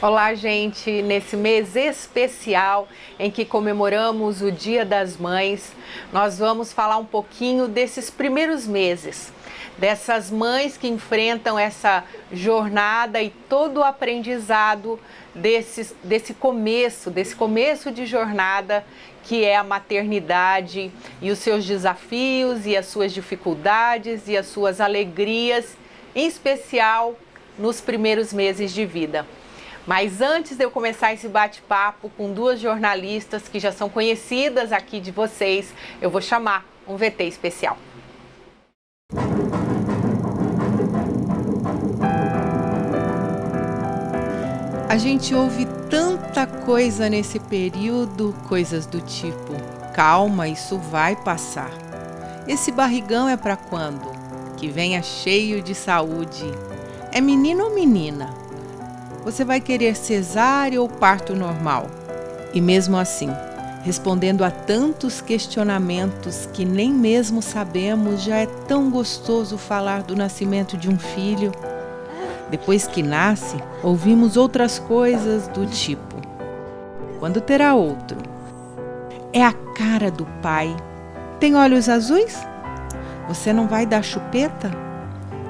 Olá, gente! Nesse mês especial em que comemoramos o Dia das Mães, nós vamos falar um pouquinho desses primeiros meses, dessas mães que enfrentam essa jornada e todo o aprendizado desse começo de jornada que é a maternidade e os seus desafios e as suas dificuldades e as suas alegrias, em especial nos primeiros meses de vida. Mas antes de eu começar esse bate-papo com duas jornalistas que já são conhecidas aqui de vocês, eu vou chamar um VT especial. A gente ouve tanta coisa nesse período, coisas do tipo: calma, isso vai passar. Esse barrigão é para quando? Que venha cheio de saúde. É menino ou menina? Você vai querer cesárea ou parto normal? E mesmo assim, respondendo a tantos questionamentos que nem mesmo sabemos, já é tão gostoso falar do nascimento de um filho. Depois que nasce, ouvimos outras coisas do tipo: quando terá outro? É a cara do pai. Tem olhos azuis? Você não vai dar chupeta?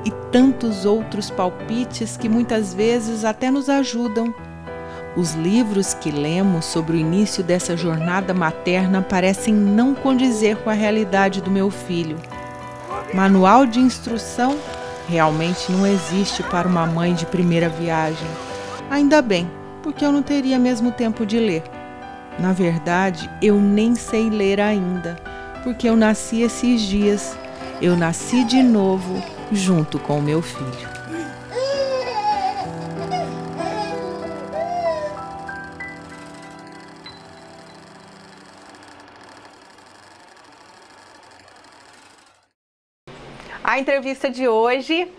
E tantos outros palpites que muitas vezes até nos ajudam. Os livros que lemos sobre o início dessa jornada materna parecem não condizer com a realidade do meu filho. Manual de instrução realmente não existe para uma mãe de primeira viagem. Ainda bem, porque eu não teria mesmo tempo de ler. Na verdade, eu nem sei ler ainda, porque eu nasci esses dias. Eu nasci de novo, junto com o meu filho. A entrevista de hoje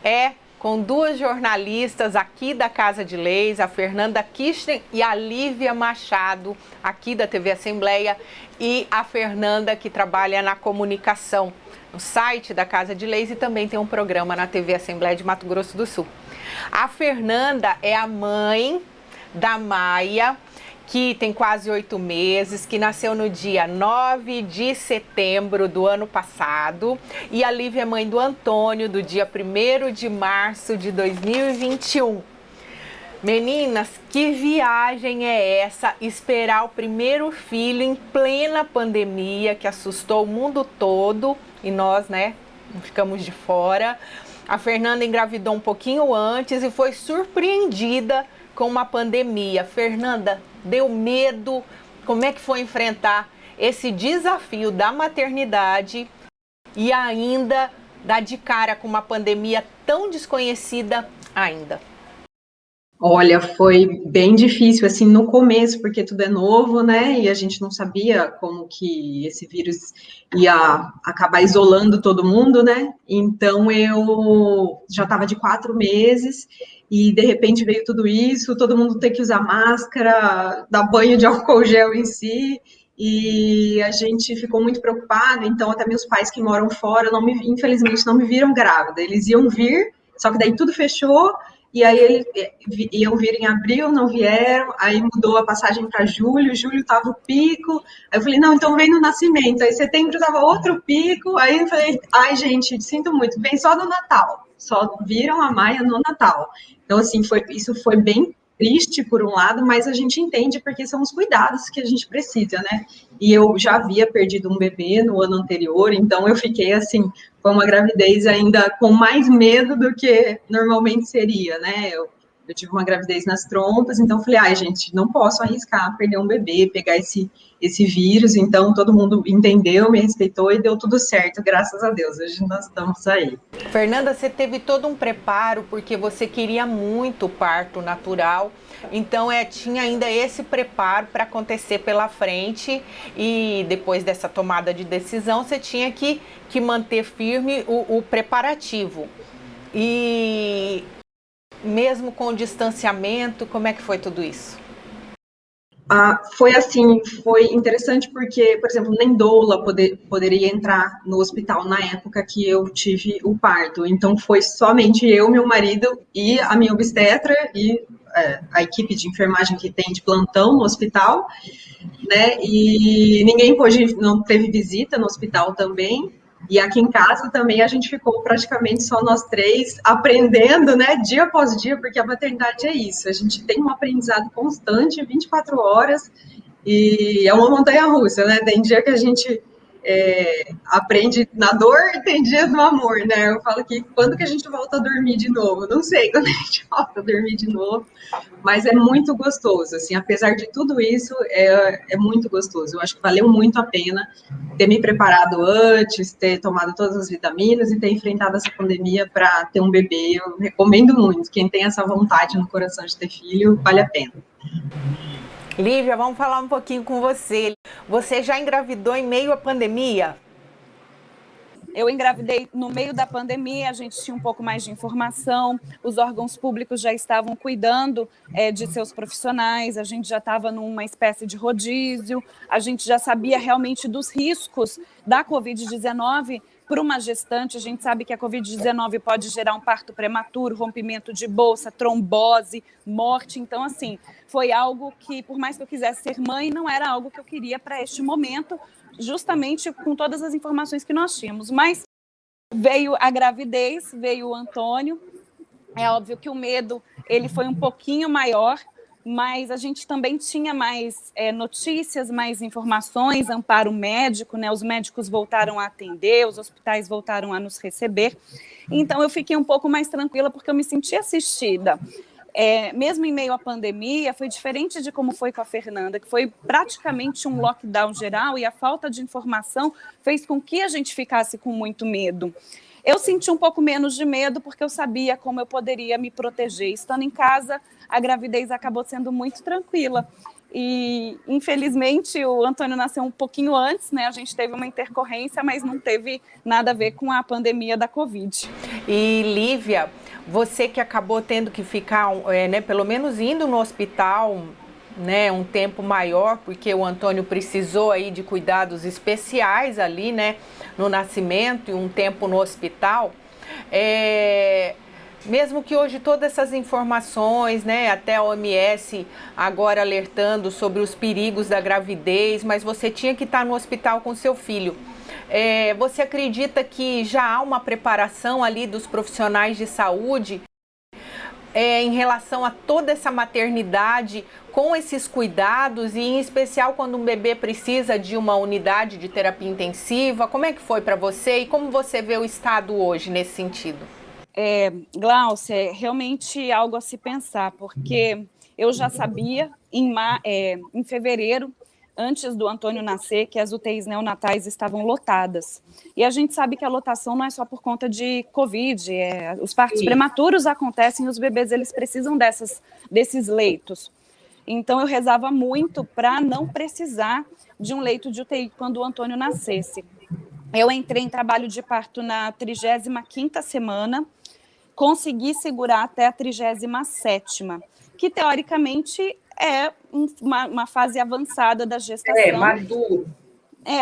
é com duas jornalistas aqui da Casa de Leis, a Fernanda Kirsten e a Lívia Machado, aqui da TV Assembleia, e a Fernanda, que trabalha na comunicação no site da Casa de Leis e também tem um programa na TV Assembleia de Mato Grosso do Sul. A Fernanda é a mãe da Maia, que tem quase 8 meses, que nasceu no dia 9 de setembro do ano passado. E a Lívia é mãe do Antônio, do dia 1º de março de 2021. Meninas, que viagem é essa? Esperar o primeiro filho em plena pandemia, que assustou o mundo todo, e nós, né, ficamos de fora. A Fernanda engravidou um pouquinho antes e foi surpreendida com uma pandemia. Fernanda, deu medo? Como é que foi enfrentar esse desafio da maternidade e ainda dar de cara com uma pandemia tão desconhecida ainda? Olha, foi bem difícil, assim, no começo, porque tudo é novo, né, e a gente não sabia como que esse vírus ia acabar isolando todo mundo, né, então eu já estava de 4 meses, e de repente veio tudo isso, todo mundo tem que usar máscara, dar banho de álcool gel em si, e a gente ficou muito preocupado, então até meus pais que moram fora, infelizmente não me viram grávida, eles iam vir, só que daí tudo fechou, e aí eles iam vir em abril, não vieram, aí mudou a passagem para julho estava o pico, aí eu falei, não, então vem no nascimento, aí setembro estava outro pico, aí eu falei, ai gente, sinto muito, vem só no Natal, só viram a Maia no Natal. Então, assim, isso foi bem triste por um lado, mas a gente entende porque são os cuidados que a gente precisa, né? E eu já havia perdido um bebê no ano anterior, então eu fiquei assim, foi uma gravidez ainda com mais medo do que normalmente seria, né? Eu tive uma gravidez nas trompas, então falei, ai, gente, não posso arriscar perder um bebê, pegar esse vírus, então todo mundo entendeu, me respeitou e deu tudo certo, graças a Deus, hoje nós estamos aí. Fernanda, você teve todo um preparo porque você queria muito o parto natural, então tinha ainda esse preparo para acontecer pela frente e depois dessa tomada de decisão você tinha que manter firme o preparativo. E mesmo com o distanciamento, como é que foi tudo isso? Foi assim, foi interessante porque, por exemplo, nem doula poderia entrar no hospital na época que eu tive o parto. Então foi somente eu, meu marido e a minha obstetra e a equipe de enfermagem que tem de plantão no hospital, né? E ninguém não teve visita no hospital também. E aqui em casa também a gente ficou praticamente só nós três aprendendo, né, dia após dia, porque a maternidade é isso, a gente tem um aprendizado constante, 24 horas, e é uma montanha-russa, né? Tem dia que a gente aprende na dor e tem dias no amor, né? Eu falo que quando que a gente volta a dormir de novo? Não sei quando a gente volta a dormir de novo, mas é muito gostoso, assim, apesar de tudo isso, é muito gostoso. Eu acho que valeu muito a pena ter me preparado antes, ter tomado todas as vitaminas e ter enfrentado essa pandemia para ter um bebê. Eu recomendo muito. Quem tem essa vontade no coração de ter filho, vale a pena. Lívia, vamos falar um pouquinho com você. Você já engravidou em meio à pandemia? Eu engravidei no meio da pandemia, a gente tinha um pouco mais de informação, os órgãos públicos já estavam cuidando de seus profissionais, a gente já estava numa espécie de rodízio, a gente já sabia realmente dos riscos da Covid-19 para uma gestante. A gente sabe que a Covid-19 pode gerar um parto prematuro, rompimento de bolsa, trombose, morte. Então, assim, foi algo que, por mais que eu quisesse ser mãe, não era algo que eu queria para este momento, justamente com todas as informações que nós tínhamos. Mas veio a gravidez, veio o Antônio. É óbvio que o medo ele foi um pouquinho maior, mas a gente também tinha mais notícias, mais informações, amparo médico, né? Os médicos voltaram a atender, os hospitais voltaram a nos receber. Então, eu fiquei um pouco mais tranquila, porque eu me senti assistida. Mesmo em meio à pandemia, foi diferente de como foi com a Fernanda, que foi praticamente um lockdown geral, e a falta de informação fez com que a gente ficasse com muito medo. Eu senti um pouco menos de medo, porque eu sabia como eu poderia me proteger. Estando em casa, a gravidez acabou sendo muito tranquila. E, infelizmente, o Antônio nasceu um pouquinho antes, né? A gente teve uma intercorrência, mas não teve nada a ver com a pandemia da Covid. E, Lívia, você que acabou tendo que ficar, pelo menos indo no hospital, né, um tempo maior, porque o Antônio precisou aí de cuidados especiais ali, né, no nascimento, e um tempo no hospital. Mesmo que hoje todas essas informações, né, até a OMS agora alertando sobre os perigos da gravidez, mas você tinha que estar no hospital com seu filho. Você acredita que já há uma preparação ali dos profissionais de saúde em relação a toda essa maternidade, com esses cuidados, e em especial quando um bebê precisa de uma unidade de terapia intensiva? Como é que foi para você e como você vê o estado hoje nesse sentido? Glaucia, é realmente algo a se pensar, porque eu já sabia em fevereiro, antes do Antônio nascer, que as UTIs neonatais estavam lotadas. E a gente sabe que a lotação não é só por conta de Covid, os partos prematuros acontecem e os bebês eles precisam desses leitos. Então, eu rezava muito para não precisar de um leito de UTI quando o Antônio nascesse. Eu entrei em trabalho de parto na 35ª semana, consegui segurar até a 37ª, que teoricamente é uma fase avançada da gestação. Maduro.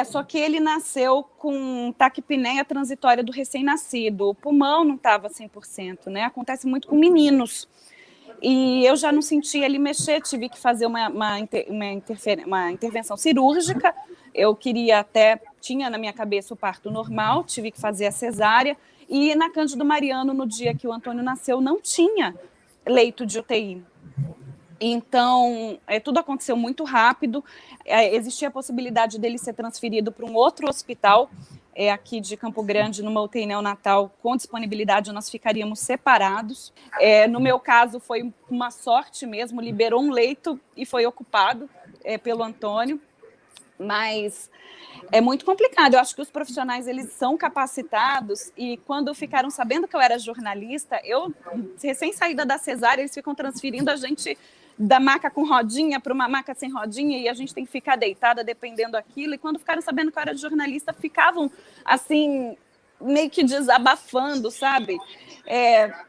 Só que ele nasceu com taquipneia transitória do recém-nascido. O pulmão não estava 100%, né? Acontece muito com meninos. E eu já não sentia ele mexer, tive que fazer uma intervenção cirúrgica. Eu tinha na minha cabeça o parto normal, tive que fazer a cesárea. E na Cândido Mariano, no dia que o Antônio nasceu, não tinha leito de UTI. Então, tudo aconteceu muito rápido. Existia a possibilidade dele ser transferido para um outro hospital, aqui de Campo Grande, numa UTI neonatal, com disponibilidade, nós ficaríamos separados. No meu caso, foi uma sorte mesmo, liberou um leito e foi ocupado pelo Antônio. Mas é muito complicado. Eu acho que os profissionais eles são capacitados, e quando ficaram sabendo que eu era jornalista, eu, recém-saída da cesárea, eles ficam transferindo a gente da maca com rodinha para uma maca sem rodinha, e a gente tem que ficar deitada dependendo daquilo. E quando ficaram sabendo que eu era jornalista, ficavam assim, meio que desabafando, sabe?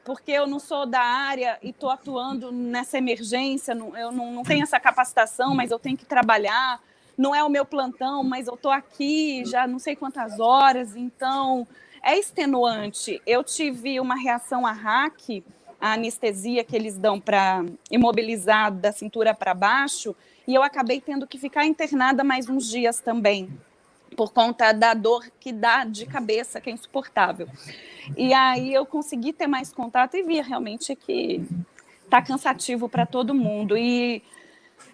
Porque eu não sou da área e estou atuando nessa emergência, eu não tenho essa capacitação, mas eu tenho que trabalhar. Não é o meu plantão, mas eu estou aqui já não sei quantas horas, então é extenuante. Eu tive uma reação a hack a anestesia que eles dão para imobilizar da cintura para baixo, e eu acabei tendo que ficar internada mais uns dias também, por conta da dor que dá de cabeça, que é insuportável. E aí eu consegui ter mais contato e vi realmente que está cansativo para todo mundo. E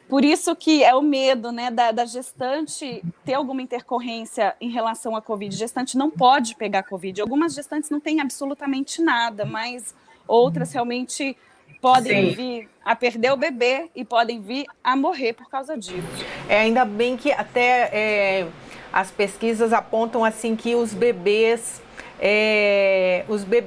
por isso que é o medo, né, da gestante ter alguma intercorrência em relação à Covid. Gestante não pode pegar Covid. Algumas gestantes não têm absolutamente nada, mas outras realmente podem vir a perder o bebê e podem vir a morrer por causa disso. Ainda bem que até as pesquisas apontam assim que os bebês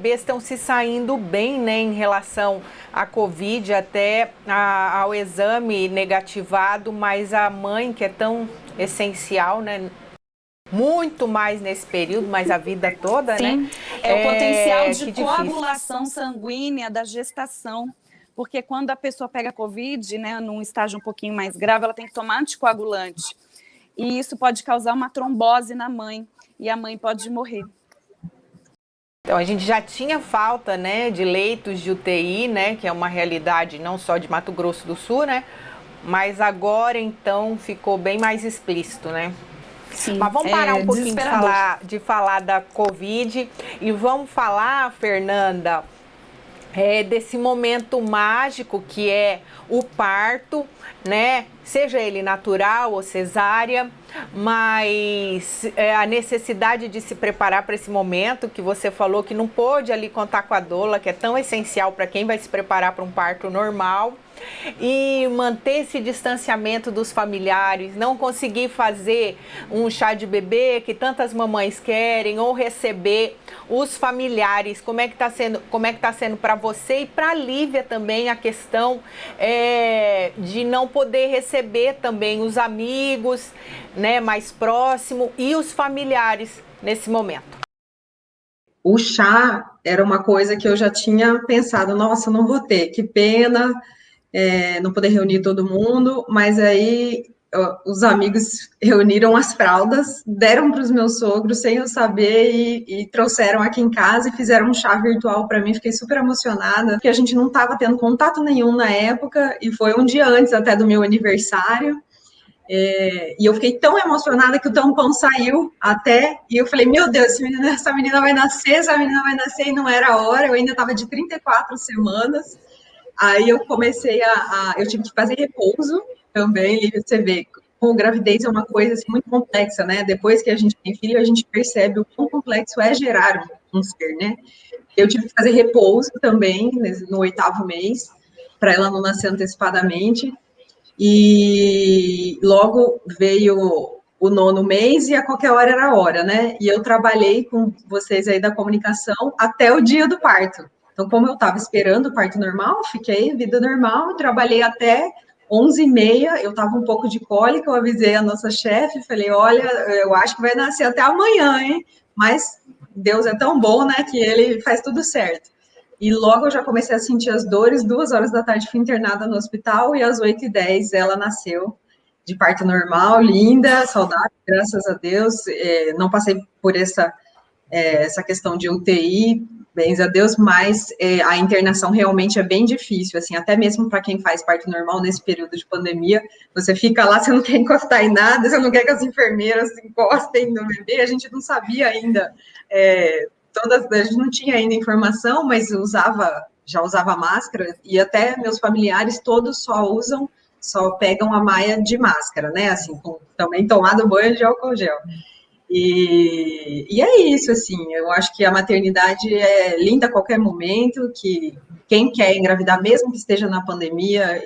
estão se saindo bem, né, em relação à Covid, até ao exame negativado, mas a mãe, que é tão essencial, né, muito mais nesse período, mas a vida toda, sim, né? É o potencial de coagulação sanguínea da gestação, porque quando a pessoa pega Covid, né, num estágio um pouquinho mais grave, ela tem que tomar anticoagulante, e isso pode causar uma trombose na mãe, e a mãe pode morrer. Então, a gente já tinha falta, né, de leitos de UTI, né, que é uma realidade não só de Mato Grosso do Sul, né, mas agora, então, ficou bem mais explícito, né? Sim, mas vamos parar um pouquinho de falar da Covid e vamos falar, Fernanda, desse momento mágico que é o parto, né? Seja ele natural ou cesárea, mas a necessidade de se preparar para esse momento, que você falou que não pôde ali contar com a doula, que é tão essencial para quem vai se preparar para um parto normal, e manter esse distanciamento dos familiares, não conseguir fazer um chá de bebê que tantas mamães querem, ou receber os familiares. Como é que está sendo para você e para a Lívia também a questão de não poder receber também os amigos, né, mais próximo, e os familiares nesse momento? O chá era uma coisa que eu já tinha pensado, nossa, não vou ter, que pena, não poder reunir todo mundo, mas aí os amigos reuniram as fraldas, deram para os meus sogros sem eu saber e trouxeram aqui em casa e fizeram um chá virtual para mim. Fiquei super emocionada, porque a gente não estava tendo contato nenhum na época e foi um dia antes até do meu aniversário. E eu fiquei tão emocionada que o tampão saiu até, e eu falei, meu Deus, essa menina vai nascer, e não era a hora, eu ainda estava de 34 semanas. Aí eu comecei eu tive que fazer repouso também, e você vê, com gravidez é uma coisa assim, muito complexa, né? Depois que a gente tem filho, a gente percebe o quão complexo é gerar um ser, né? Eu tive que fazer repouso também no 8º mês, para ela não nascer antecipadamente, e logo veio o 9º mês e a qualquer hora era a hora, né? E eu trabalhei com vocês aí da comunicação até o dia do parto. Então, como eu estava esperando o parto normal, fiquei vida normal, trabalhei até 11h30, eu estava um pouco de cólica, eu avisei a nossa chefe, falei, olha, eu acho que vai nascer até amanhã, hein? Mas Deus é tão bom, né, que ele faz tudo certo. E logo eu já comecei a sentir as dores, 2 horas da tarde fui internada no hospital e às 8h10 ela nasceu de parto normal, linda, saudável, graças a Deus. Não passei por essa questão de UTI, bens a Deus, mas a internação realmente é bem difícil, assim, até mesmo para quem faz parto normal nesse período de pandemia, você fica lá, você não quer encostar em nada, você não quer que as enfermeiras encostem no bebê, a gente não sabia ainda, a gente não tinha ainda informação, mas já usava máscara, e até meus familiares todos só pegam a maia de máscara, né, assim, também tomado banho de álcool gel. E é isso, assim, eu acho que a maternidade é linda a qualquer momento, que quem quer engravidar, mesmo que esteja na pandemia,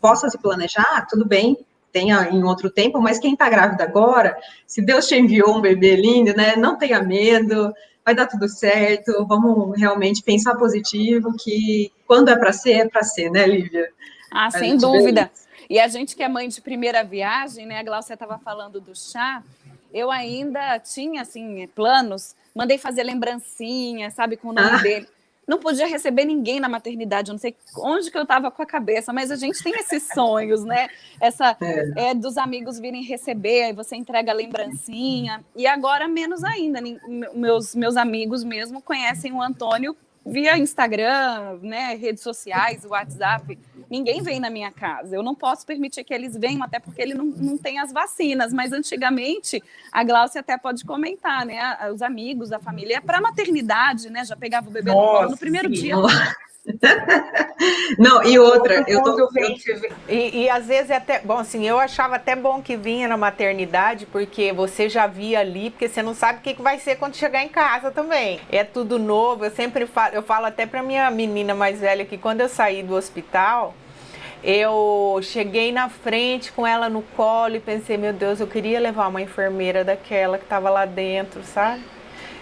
possa se planejar, tudo bem, tenha em outro tempo, mas quem está grávida agora, se Deus te enviou um bebê lindo, né, não tenha medo, vai dar tudo certo, vamos realmente pensar positivo, que quando é para ser, né, Lívia? Sem dúvida. E a gente que é mãe de primeira viagem, né, a Glaucia estava falando do chá, eu ainda tinha, assim, planos, mandei fazer lembrancinha, sabe, com o nome dele. Não podia receber ninguém na maternidade, eu não sei onde que eu estava com a cabeça, mas a gente tem esses sonhos, né? Dos amigos virem receber, aí você entrega a lembrancinha. E agora, menos ainda, meus amigos mesmo conhecem o Antônio via Instagram, né, redes sociais, WhatsApp. Ninguém vem na minha casa. Eu não posso permitir que eles venham, até porque ele não tem as vacinas. Mas antigamente, a Gláucia até pode comentar, né? Os amigos, a família, para a maternidade, né? Já pegava o bebê no colo no primeiro dia. Não, e outra, e às vezes é até bom, assim, eu achava até bom que vinha na maternidade, porque você já via ali, porque você não sabe o que vai ser quando chegar em casa também. É tudo novo. Eu sempre falo até para minha menina mais velha que quando eu saí do hospital, eu cheguei na frente com ela no colo e pensei, meu Deus, eu queria levar uma enfermeira daquela que estava lá dentro, sabe?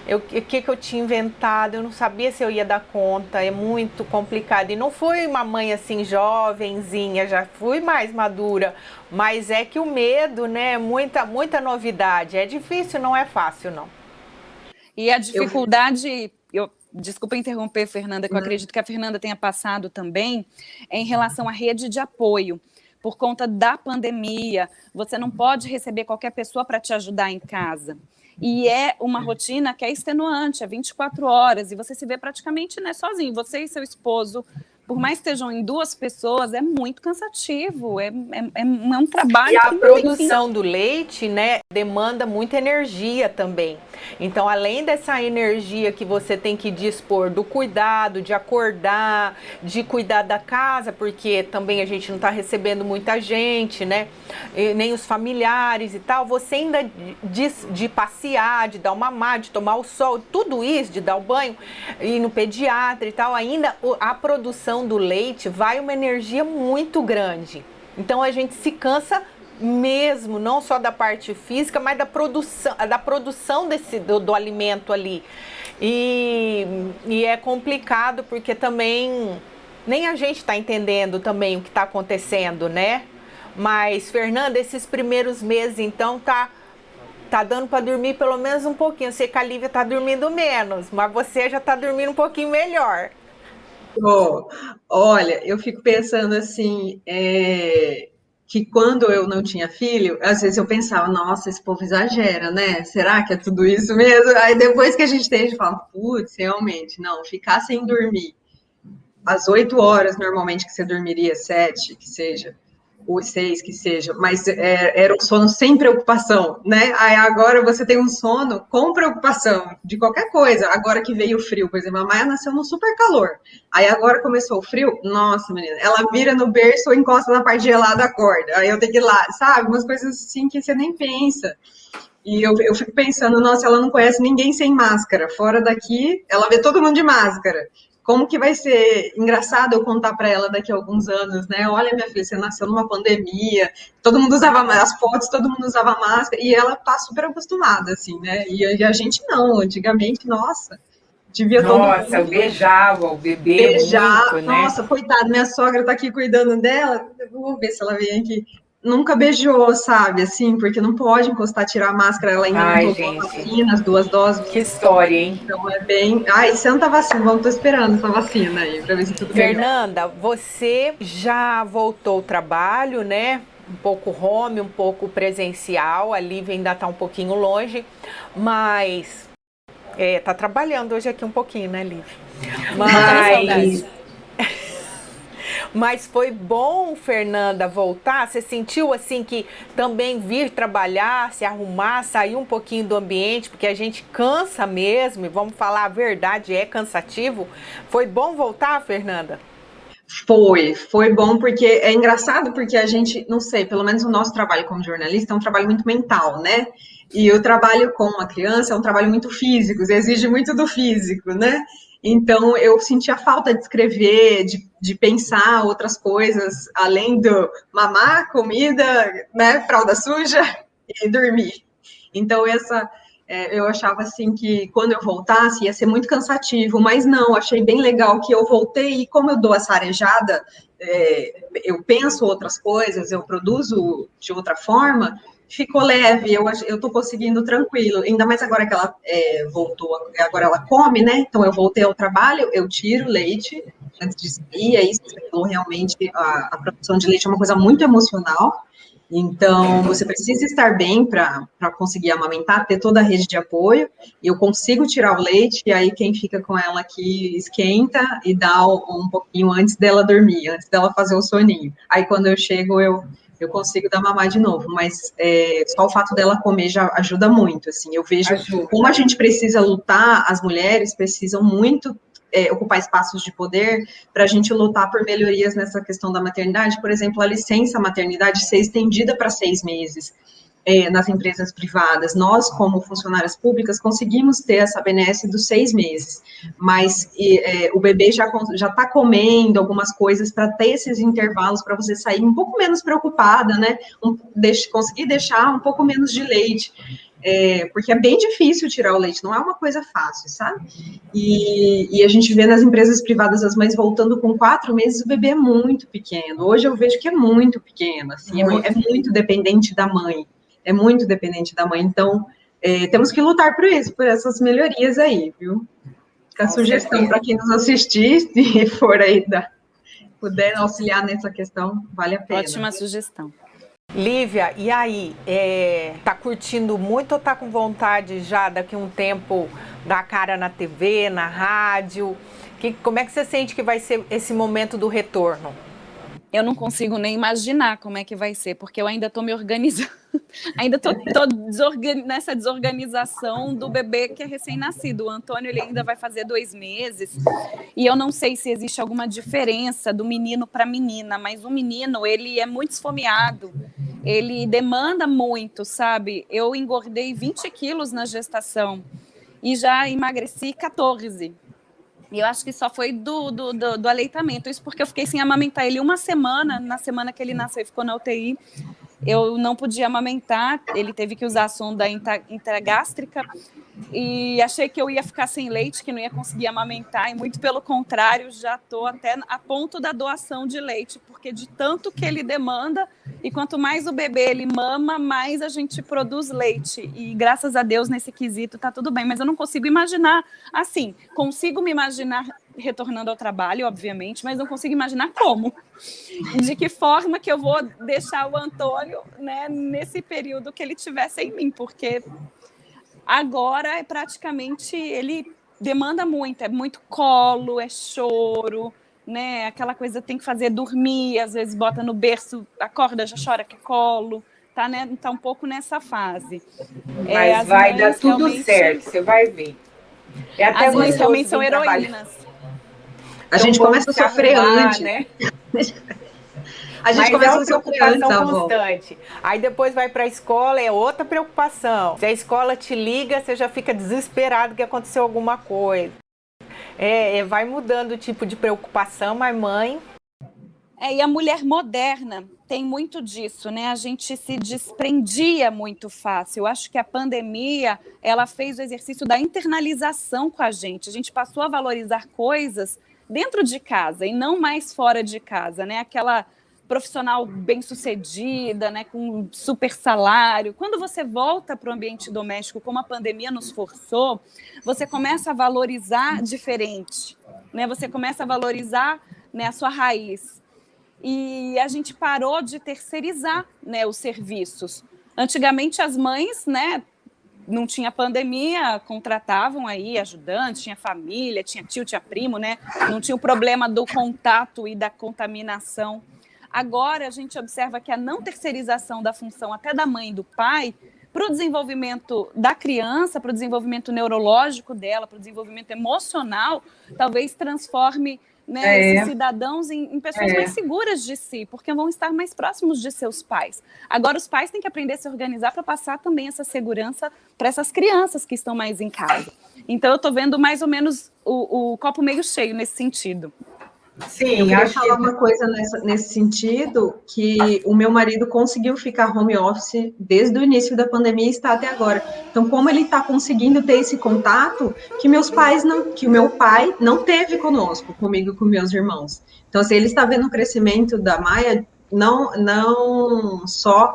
O que eu tinha inventado, eu não sabia se eu ia dar conta, é muito complicado. E não fui uma mãe assim jovenzinha, já fui mais madura, mas é que o medo, né, muita novidade, é difícil, não é fácil não. E a dificuldade, desculpa interromper, Fernanda, que eu acredito que a Fernanda tenha passado também, em relação à rede de apoio. Por conta da pandemia, você não pode receber qualquer pessoa para te ajudar em casa. E é uma rotina que é extenuante, é 24 horas, e você se vê praticamente, né, sozinho. Você e seu esposo, por mais que estejam em 2 pessoas, é muito cansativo, é um trabalho. E a produção do leite, né, demanda muita energia também. Então, além dessa energia que você tem que dispor do cuidado, de acordar, de cuidar da casa, porque também a gente não está recebendo muita gente, né, e nem os familiares e tal, você ainda de passear, de dar uma mamar, de tomar o sol, tudo isso, de dar o banho, ir no pediatra e tal, ainda a produção do leite vai uma energia muito grande. Então a gente se cansa mesmo, não só da parte física, mas da produção do alimento ali. E é complicado porque também nem a gente está entendendo também o que está acontecendo, né? Mas, Fernanda, esses primeiros meses, então, tá dando para dormir pelo menos um pouquinho. Eu sei que a Lívia tá dormindo menos, mas você já tá dormindo um pouquinho melhor. Olha, eu fico pensando assim, que quando eu não tinha filho, às vezes eu pensava, nossa, esse povo exagera, né? Será que é tudo isso mesmo? Aí depois que a gente tem, a gente fala, putz, realmente, não, ficar sem dormir às 8 horas, normalmente, que você dormiria 7, que seja, ou 6, que seja, mas era um sono sem preocupação, né? Aí agora você tem um sono com preocupação de qualquer coisa. Agora que veio o frio, por exemplo, a Maia nasceu no super calor. Aí agora começou o frio, nossa, menina, ela vira no berço ou encosta na parte gelada, acorda. Aí eu tenho que ir lá, sabe? Umas coisas assim que você nem pensa. E eu fico pensando, nossa, ela não conhece ninguém sem máscara. Fora daqui, ela vê todo mundo de máscara. Como que vai ser engraçado eu contar para ela daqui a alguns anos, né? Olha, minha filha, você nasceu numa pandemia, todo mundo usava as fotos, todo mundo usava máscara, e ela tá super acostumada, assim, né? E a gente não, antigamente, nossa, devia todo mundo... Nossa, eu beijava o bebê beijar, muito, né? Nossa, coitada, minha sogra tá aqui cuidando dela, vou ver se ela vem aqui. Nunca beijou, sabe, assim, porque não pode encostar, tirar a máscara, ela ainda não tomou a vacina, as 2 doses. Que história, hein? Então é bem... Ai, santa vacina, vamos, tô esperando essa vacina aí, pra ver se tudo melhora. Fernanda, você já voltou ao trabalho, né? Um pouco home, um pouco presencial, a Lívia ainda tá um pouquinho longe, mas tá trabalhando hoje aqui um pouquinho, né, Lívia? Mas foi bom, Fernanda, voltar? Você sentiu assim que também vir trabalhar, se arrumar, sair um pouquinho do ambiente, porque a gente cansa mesmo, e vamos falar a verdade, é cansativo. Foi bom voltar, Fernanda? Foi bom, porque é engraçado, porque a gente, não sei, pelo menos o nosso trabalho como jornalista é um trabalho muito mental, né? E o trabalho com uma criança é um trabalho muito físico, exige muito do físico, né? Então, eu sentia falta de escrever, de pensar outras coisas, além do mamar, comida, né, fralda suja e dormir. Então, eu achava assim que quando eu voltasse ia ser muito cansativo, mas não, achei bem legal que eu voltei e como eu dou essa arejada, eu penso outras coisas, eu produzo de outra forma, ficou leve, eu estou conseguindo tranquilo, ainda mais agora que ela voltou, agora ela come, né? Então eu voltei ao trabalho, eu tiro leite antes de sair, é isso que você falou, realmente a produção de leite é uma coisa muito emocional, Então, você precisa estar bem para conseguir amamentar, ter toda a rede de apoio. Eu consigo tirar o leite, e aí quem fica com ela aqui esquenta e dá um pouquinho antes dela dormir, antes dela fazer o soninho. Aí, quando eu chego, eu consigo dar mamar de novo, mas só o fato dela comer já ajuda muito, assim. Eu vejo como a gente precisa lutar, as mulheres precisam muito ocupar espaços de poder para a gente lutar por melhorias nessa questão da maternidade. Por exemplo, a licença maternidade ser estendida para 6 meses nas empresas privadas. Nós, como funcionárias públicas, conseguimos ter essa benesse dos 6 meses, mas o bebê já está comendo algumas coisas para ter esses intervalos, para você sair um pouco menos preocupada, né? Conseguir deixar um pouco menos de leite. Porque é bem difícil tirar o leite, não é uma coisa fácil, sabe? E a gente vê nas empresas privadas as mães voltando com 4 meses, o bebê é muito pequeno. Hoje eu vejo que é muito pequeno, assim, é muito dependente da mãe. É muito dependente da mãe. Então, temos que lutar por isso, por essas melhorias aí, viu? Fica a sugestão para quem nos assistir, se for aí, puder auxiliar nessa questão, vale a pena. Ótima sugestão. Lívia, e aí, tá curtindo muito ou tá com vontade já daqui a um tempo dar cara na TV, na rádio? Como é que você sente que vai ser esse momento do retorno? Eu não consigo nem imaginar como é que vai ser, porque eu ainda estou me organizando, ainda estou nessa desorganização do bebê que é recém-nascido. O Antônio ele ainda vai fazer 2 meses, e eu não sei se existe alguma diferença do menino para a menina, mas o menino, ele é muito esfomeado, ele demanda muito, sabe? Eu engordei 20 quilos na gestação e já emagreci 14. E eu acho que só foi do aleitamento. Isso porque eu fiquei sem amamentar ele 1 semana. Na semana que ele nasceu e ficou na UTI, eu não podia amamentar. Ele teve que usar a sonda intragástrica. E achei que eu ia ficar sem leite, que não ia conseguir amamentar. E muito pelo contrário, já estou até a ponto da doação de leite. Porque de tanto que ele demanda, e quanto mais o bebê ele mama, mais a gente produz leite. E graças a Deus, nesse quesito, está tudo bem. Mas eu não consigo imaginar assim. Consigo me imaginar retornando ao trabalho, obviamente, mas não consigo imaginar como. De que forma que eu vou deixar o Antônio, né, nesse período que ele estiver sem mim, porque agora é praticamente, ele demanda muito, é muito colo, é choro, né, aquela coisa tem que fazer dormir, às vezes bota no berço, acorda, já chora que colo, tá, né, tá um pouco nessa fase. Mas vai dar tudo certo, você vai ver. Até as mães realmente são heroínas. A gente começa a sofrer antes, né? A gente começa a sofrer antes, constante. Aí depois vai para a escola, é outra preocupação. Se a escola te liga, você já fica desesperado que aconteceu alguma coisa. Vai mudando o tipo de preocupação, mas mãe... E a mulher moderna tem muito disso, né? A gente se desprendia muito fácil. Eu acho que a pandemia, ela fez o exercício da internalização com a gente. A gente passou a valorizar coisas dentro de casa e não mais fora de casa, né? Aquela profissional bem-sucedida, né, com super salário. Quando você volta para o ambiente doméstico, como a pandemia nos forçou, você começa a valorizar diferente, né? Você começa a valorizar, né, a sua raiz. E a gente parou de terceirizar, né, os serviços. Antigamente as mães, né, não tinha pandemia, contratavam aí ajudantes, tinha família, tinha tio, tinha primo, né? Não tinha o problema do contato e da contaminação. Agora a gente observa que a não terceirização da função até da mãe e do pai para o desenvolvimento da criança, para o desenvolvimento neurológico dela, para o desenvolvimento emocional, talvez transforme, né, esses cidadãos em pessoas mais seguras de si, porque vão estar mais próximos de seus pais. Agora os pais têm que aprender a se organizar para passar também essa segurança para essas crianças que estão mais em casa. Então eu estou vendo mais ou menos o copo meio cheio nesse sentido. Sim, eu queria falar uma coisa nesse sentido, que o meu marido conseguiu ficar home office desde o início da pandemia e está até agora. Então, como ele está conseguindo ter esse contato que o meu pai não teve comigo e com meus irmãos. Então, assim, ele está vendo o crescimento da Maia não só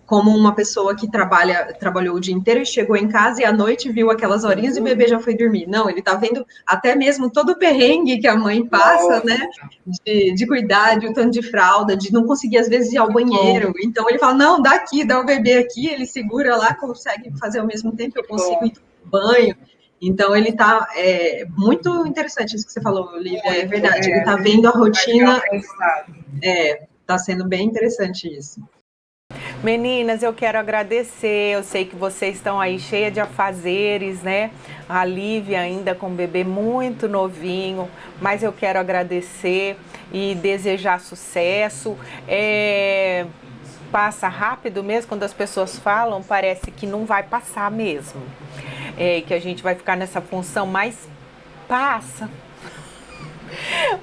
como uma pessoa que trabalhou o dia inteiro e chegou em casa e à noite viu aquelas horinhas e o bebê já foi dormir. Não, ele está vendo até mesmo todo o perrengue que a mãe passa, né? De cuidar, de o tanto de fralda, de não conseguir, às vezes, ir ao banheiro. Então, ele fala, não, dá aqui, dá o bebê aqui, ele segura lá, consegue fazer ao mesmo tempo, eu consigo ir no banho. Então, ele está muito interessante isso que você falou, Olivia, é verdade. Ele está vendo a rotina, está sendo bem interessante isso. Meninas, eu quero agradecer, eu sei que vocês estão aí cheias de afazeres, né? A Lívia ainda com o bebê muito novinho, mas eu quero agradecer e desejar sucesso. Passa rápido mesmo, quando as pessoas falam, parece que não vai passar mesmo. Que a gente vai ficar nessa função, mas passa.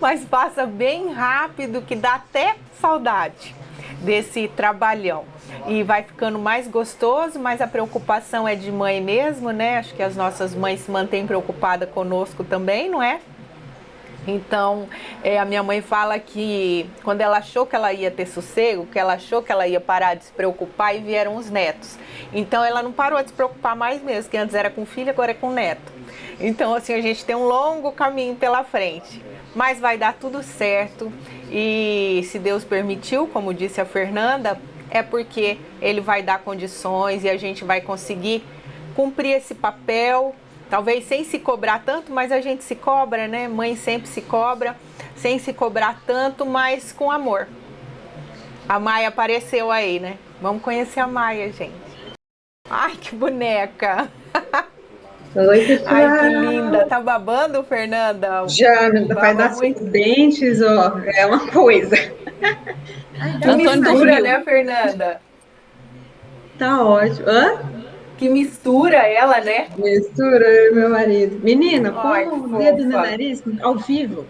Mas passa bem rápido, que dá até saudade desse trabalhão. E vai ficando mais gostoso, mas a preocupação é de mãe mesmo, né? Acho que as nossas mães se mantêm preocupadas conosco também, não é? Então, a minha mãe fala que quando ela achou que ela ia ter sossego, que ela achou que ela ia parar de se preocupar, e vieram os netos. Então, ela não parou de se preocupar mais mesmo, que antes era com filho, agora é com neto. Então, assim, a gente tem um longo caminho pela frente. Mas vai dar tudo certo e, se Deus permitiu, como disse a Fernanda, é porque Ele vai dar condições e a gente vai conseguir cumprir esse papel, talvez sem se cobrar tanto, mas a gente se cobra, né? Mãe sempre se cobra, sem se cobrar tanto, mas com amor. A Maia apareceu aí, né? Vamos conhecer a Maia, gente. Ai, que boneca! Oi, pessoal. Ai, que linda. Tá babando, Fernanda? Já, vai dar muito dentes, ó. É uma coisa. Que mistura, né, Fernanda? Tá ótimo. Hã? Que mistura ela, né? Mistura eu e meu marido. Menina, Ai, põe o fofa. dedo no nariz ao vivo.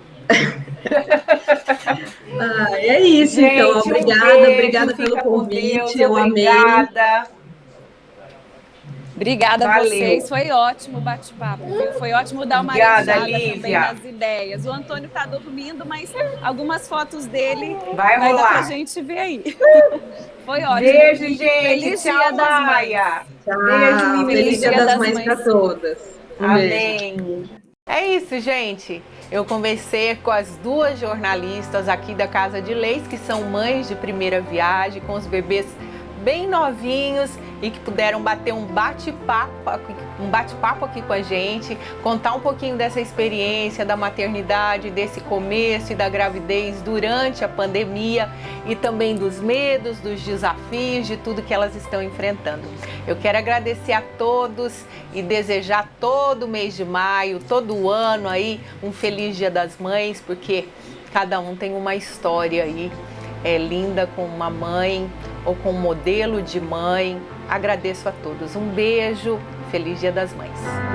É isso, gente, então. Obrigada pelo convite. Deus, eu obrigada. amei. Obrigada a Valeu. vocês, foi ótimo o bate-papo, viu? Foi ótimo dar uma Obrigada, risada Lívia. também nas ideias. O Antônio tá dormindo, mas algumas fotos dele Vai dar rolar. pra gente ver aí. Foi ótimo. Beijo, E gente. feliz Tchau, Dia das Mães. Maia. Tchau. Beijo, meninas. Feliz Dia das Mães para todas. Um beijo. Amém. É isso, gente. Eu conversei com as duas jornalistas aqui da Casa de Leis, que são mães de primeira viagem, com os bebês bem novinhos e que puderam bater um bate-papo aqui com a gente, contar um pouquinho dessa experiência da maternidade, desse começo e da gravidez durante a pandemia e também dos medos, dos desafios, de tudo que elas estão enfrentando. Eu quero agradecer a todos e desejar todo mês de maio, todo ano aí, um feliz Dia das Mães, porque cada um tem uma história aí linda com uma mãe ou com um modelo de mãe. Agradeço a todos. Um beijo, feliz Dia das Mães.